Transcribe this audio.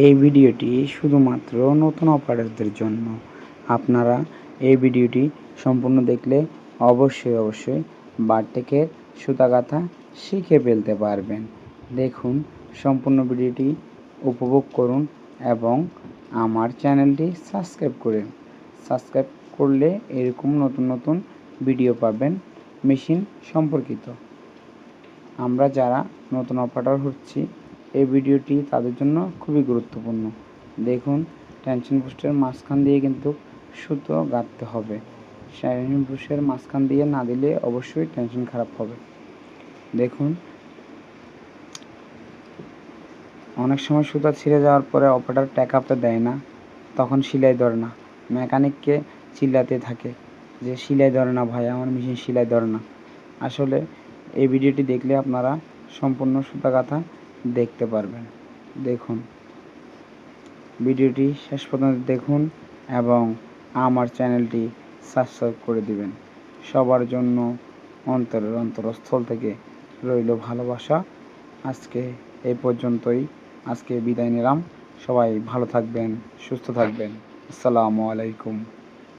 এই ভিডিওটি শুধুমাত্র নতুন অপারেটরদের জন্য। আপনারা এই ভিডিওটি সম্পূর্ণ দেখলে অবশ্যই বারটেকের সুতা কাঁথা শিখে ফেলতে পারবেন। দেখুন, সম্পূর্ণ ভিডিওটি উপভোগ করুন এবং আমার চ্যানেলটি সাবস্ক্রাইব করুন। সাবস্ক্রাইব করলে এরকম নতুন ভিডিও পাবেন মেশিন সম্পর্কিত। আমরা যারা নতুন অপারেটর হচ্ছি, এই ভিডিওটি তাদের জন্য খুবই গুরুত্বপূর্ণ। দেখুন, টেনশন বুস্টের মাঝখান দিয়ে কিন্তু সুতো গাঁথতে হবে। টেনশন বুস্টের মাঝখান দিয়ে না দিলে অবশ্যই টেনশন খারাপ হবে। দেখুন, অনেক সময় সুতা ছিঁড়ে যাওয়ার পরে অপারেটর ট্যাকআপে দেয় না, তখন সেলাই ধরে না, মেকানিককে চিল্লাতে থাকে যে সেলাই ধরে না ভাই, আমার মেশিন সেলাই ধরে না। আসলে এই ভিডিওটি দেখলে আপনারা সম্পূর্ণ সুতা কাঁথা দেখতে পারবেন। দেখুন, ভিডিওটি শেষ পর্যন্ত দেখুন এবং আমার চ্যানেলটি সাবস্ক্রাইব করে দিবেন। সবার জন্য অন্তরস্থল থেকে রইল ভালোবাসা। আজকে এই পর্যন্তই। আজকে বিদায় নিলাম। সবাই ভালো থাকবেন, সুস্থ থাকবেন। আসসালামু আলাইকুম।